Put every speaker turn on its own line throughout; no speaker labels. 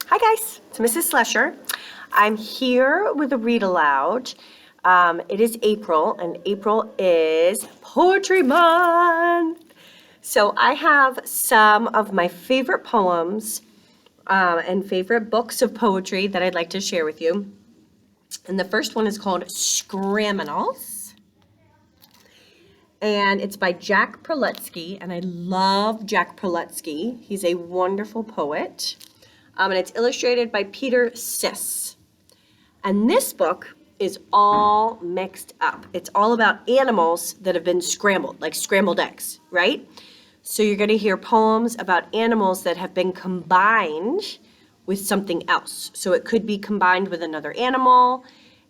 Hi guys, it's Mrs. Slesher. I'm here with a read aloud. It is April, and April is Poetry Month. So I have some of my favorite poems and favorite books of poetry that I'd like to share with you. And the first one is called Scranimals. And it's by Jack Prelutsky, and I love Jack Prelutsky. He's a wonderful poet. And it's illustrated by Peter Siss. And this book is all mixed up. It's all about animals that have been scrambled, like scrambled eggs, right? So you're going to hear poems about animals that have been combined with something else. So it could be combined with another animal.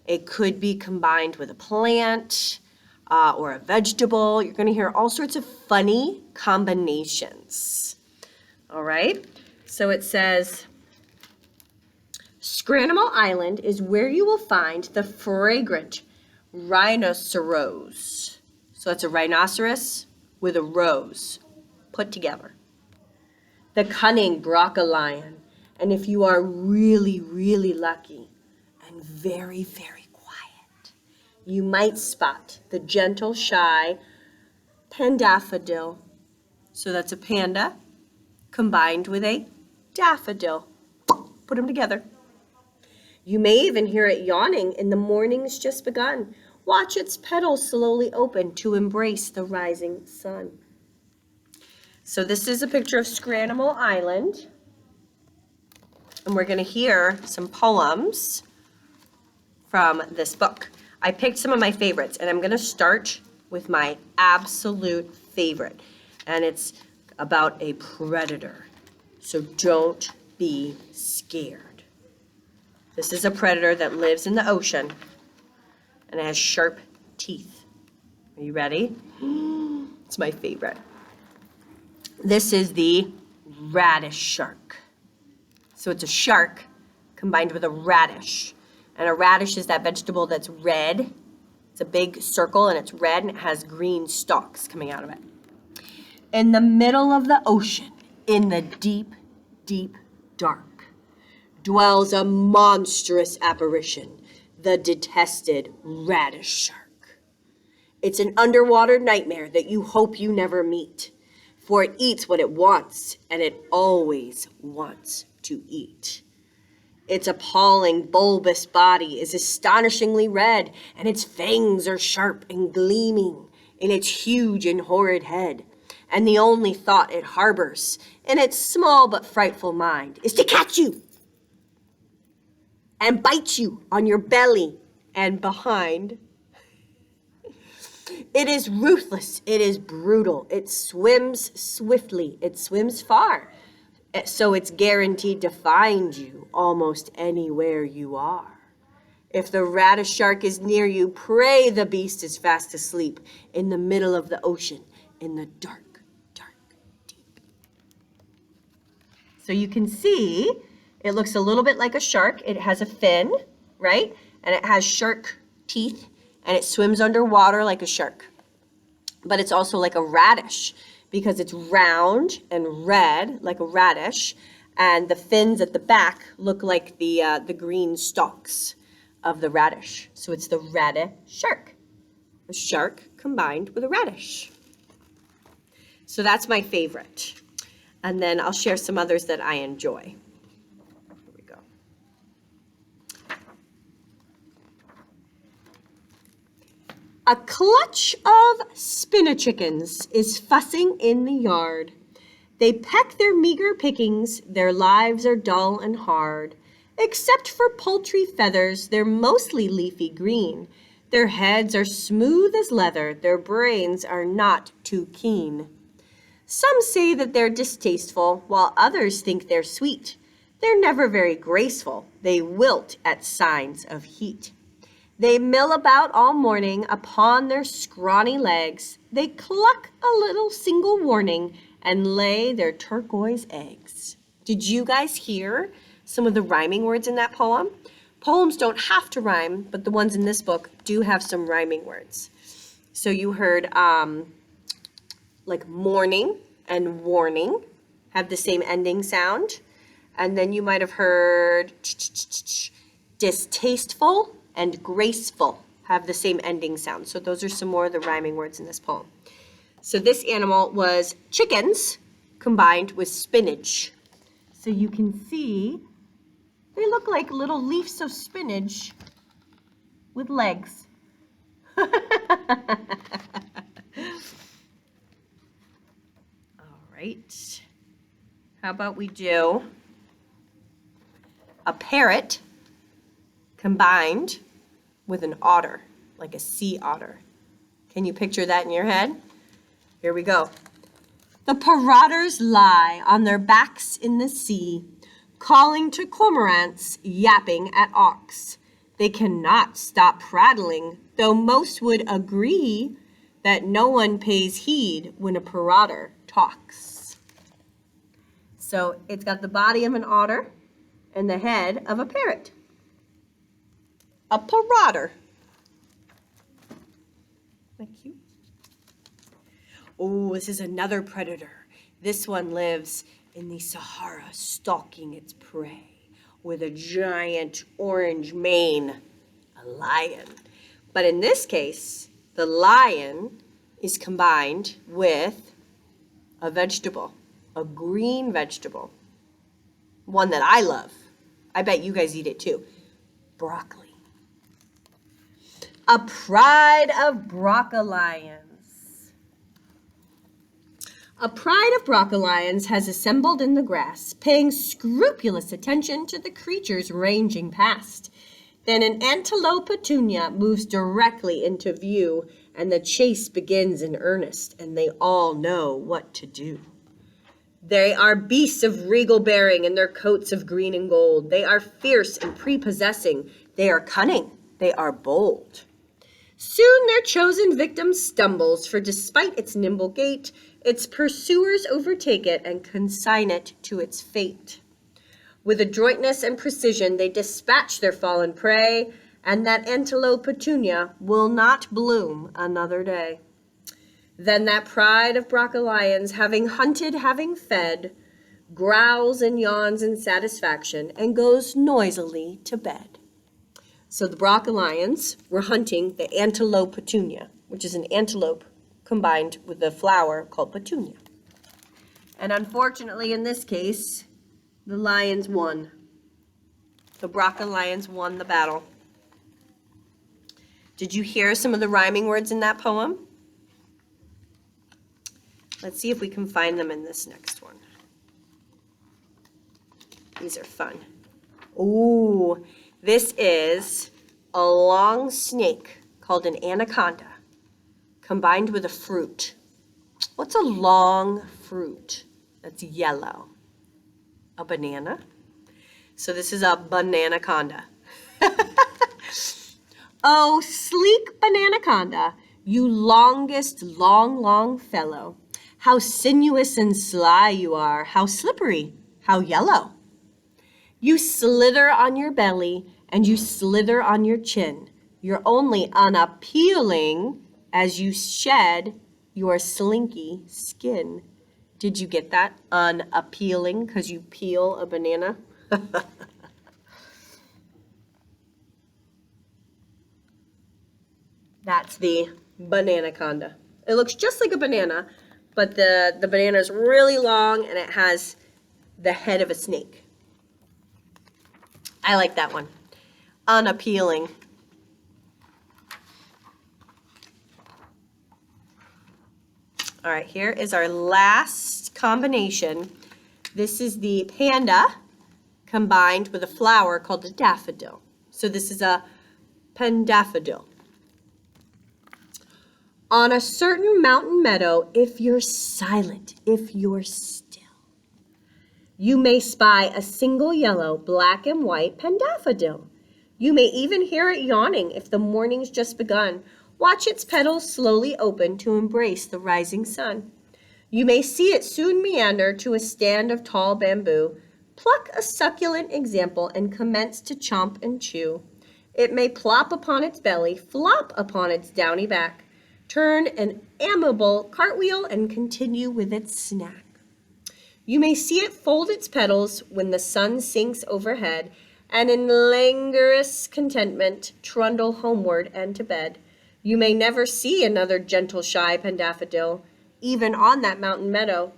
It could be combined with a plant or a vegetable. You're going to hear all sorts of funny combinations. All right? So it says, Scranimal Island is where you will find the fragrant rhinoceros. So that's a rhinoceros with a rose put together. The cunning broccolion. And if you are really, really lucky and very, very quiet, you might spot the gentle, shy pandaffodil. So that's a panda combined with a daffodil. Put them together. You may even hear it yawning in the morning's just begun. Watch its petals slowly open to embrace the rising sun. So this is a picture of Scranimal Island. And we're going to hear some poems from this book. I picked some of my favorites, and I'm going to start with my absolute favorite. And it's about a predator. So don't be scared. This is a predator that lives in the ocean and it has sharp teeth. Are you ready? It's my favorite. This is the radish shark. So it's a shark combined with a radish. And a radish is that vegetable that's red. It's a big circle and it's red and it has green stalks coming out of it. In the middle of the ocean, in the deep, deep dark, dwells a monstrous apparition, the detested radish shark. It's an underwater nightmare that you hope you never meet, for it eats what it wants, and it always wants to eat. Its appalling, bulbous body is astonishingly red, and its fangs are sharp and gleaming in its huge and horrid head. And the only thought it harbors in its small but frightful mind is to catch you and bite you on your belly and behind. It is ruthless, it is brutal, it swims swiftly, it swims far, so it's guaranteed to find you almost anywhere you are. If the radish shark is near you, pray the beast is fast asleep in the middle of the ocean, in the dark, dark, deep. So you can see it looks a little bit like a shark. It has a fin, right? And it has shark teeth, and it swims underwater like a shark. But it's also like a radish because it's round and red like a radish, and the fins at the back look like the green stalks of the radish. So it's the radish shark. A shark combined with a radish. So that's my favorite. And then I'll share some others that I enjoy. A clutch of spinnachickens is fussing in the yard. They peck their meager pickings, their lives are dull and hard. Except for poultry feathers, they're mostly leafy green. Their heads are smooth as leather, their brains are not too keen. Some say that they're distasteful, while others think they're sweet. They're never very graceful, they wilt at signs of heat. They mill about all morning upon their scrawny legs. They cluck a little single warning and lay their turquoise eggs. Did you guys hear some of the rhyming words in that poem? Poems don't have to rhyme, but the ones in this book do have some rhyming words. So you heard like morning and warning have the same ending sound. And then you might have heard distasteful and graceful have the same ending sound. So those are some more of the rhyming words in this poem. So this animal was chickens combined with spinach. So you can see they look like little leaves of spinach with legs. All right. How about we do a parrot combined with an otter, like a sea otter. Can you picture that in your head? Here we go. The marauders lie on their backs in the sea, calling to cormorants, yapping at auks. They cannot stop prattling, though most would agree that no one pays heed when a marauder talks. So it's got the body of an otter and the head of a parrot. A marauder. Isn't that cute? Oh, this is another predator. This one lives in the Sahara, stalking its prey with a giant orange mane, a lion. But in this case, the lion is combined with a vegetable, a green vegetable, one that I love. I bet you guys eat it too. Broccoli. A pride of broccolians. A pride of broccolians has assembled in the grass, paying scrupulous attention to the creatures ranging past. Then an antelope petunia moves directly into view, and the chase begins in earnest, and they all know what to do. They are beasts of regal bearing in their coats of green and gold. They are fierce and prepossessing. They are cunning. They are bold. Soon their chosen victim stumbles, for despite its nimble gait, its pursuers overtake it and consign it to its fate. With adroitness and precision, they dispatch their fallen prey, and that antelope petunia will not bloom another day. Then that pride of broccolians, having hunted, having fed, growls and yawns in satisfaction and goes noisily to bed. So the broccolians were hunting the antelope petunia, which is an antelope combined with a flower called petunia. And unfortunately, in this case, the lions won. The broccolians won the battle. Did you hear some of the rhyming words in that poem? Let's see if we can find them in this next one. These are fun. Ooh, this is a long snake called an anaconda combined with a fruit. What's a long fruit that's yellow? A banana? So this is a bananaconda. Oh, sleek bananaconda, you longest long fellow. How sinuous and sly you are, how slippery, how yellow. You slither on your belly and you slither on your chin. You're only unappealing as you shed your slinky skin. Did you get that? Unappealing, because you peel a banana? That's the bananaconda. It looks just like a banana, but the banana is really long and it has the head of a snake. I like that one. Unappealing. All right, here is our last combination. This is the panda combined with a flower called a daffodil. So this is a pendaffodil. On a certain mountain meadow, if you're silent, if you're still, you may spy a single yellow, black and white pendaffodil. You may even hear it yawning if the morning's just begun. Watch its petals slowly open to embrace the rising sun. You may see it soon meander to a stand of tall bamboo, pluck a succulent example and commence to chomp and chew. It may plop upon its belly, flop upon its downy back, turn an amiable cartwheel and continue with its snack. You may see it fold its petals when the sun sinks overhead, and in languorous contentment trundle homeward and to bed. You may never see another gentle, shy pendaffodil, even on that mountain meadow,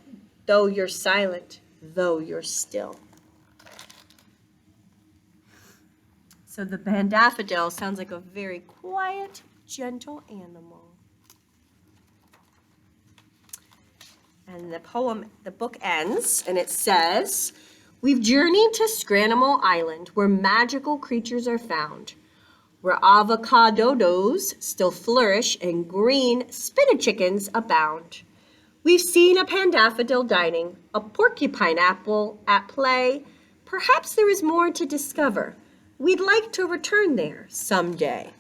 though you're silent, though you're still. So the pendaffodil sounds like a very quiet, gentle animal. And the book ends, and it says, we've journeyed to Scranimal Island, where magical creatures are found, where avocados still flourish and green spinach chickens abound. We've seen a pendaffodil dining, a porcupine apple at play. Perhaps there is more to discover. We'd like to return there someday.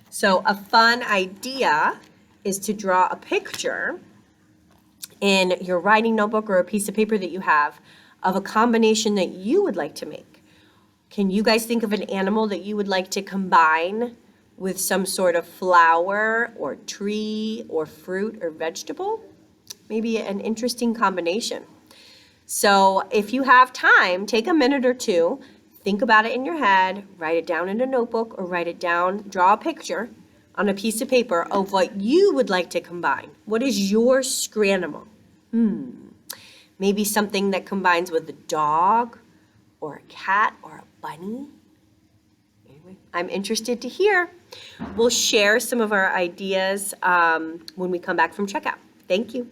So a fun idea is to draw a picture in your writing notebook or a piece of paper that you have of a combination that you would like to make. Can you guys think of an animal that you would like to combine with some sort of flower or tree or fruit or vegetable? Maybe an interesting combination. So if you have time, take a minute or two, think about it in your head, write it down in a notebook or write it down, draw a picture on a piece of paper of what you would like to combine. What is your Scranimal? Maybe something that combines with a dog or a cat or a bunny. Anyway, I'm interested to hear. We'll share some of our ideas when we come back from checkout. Thank you.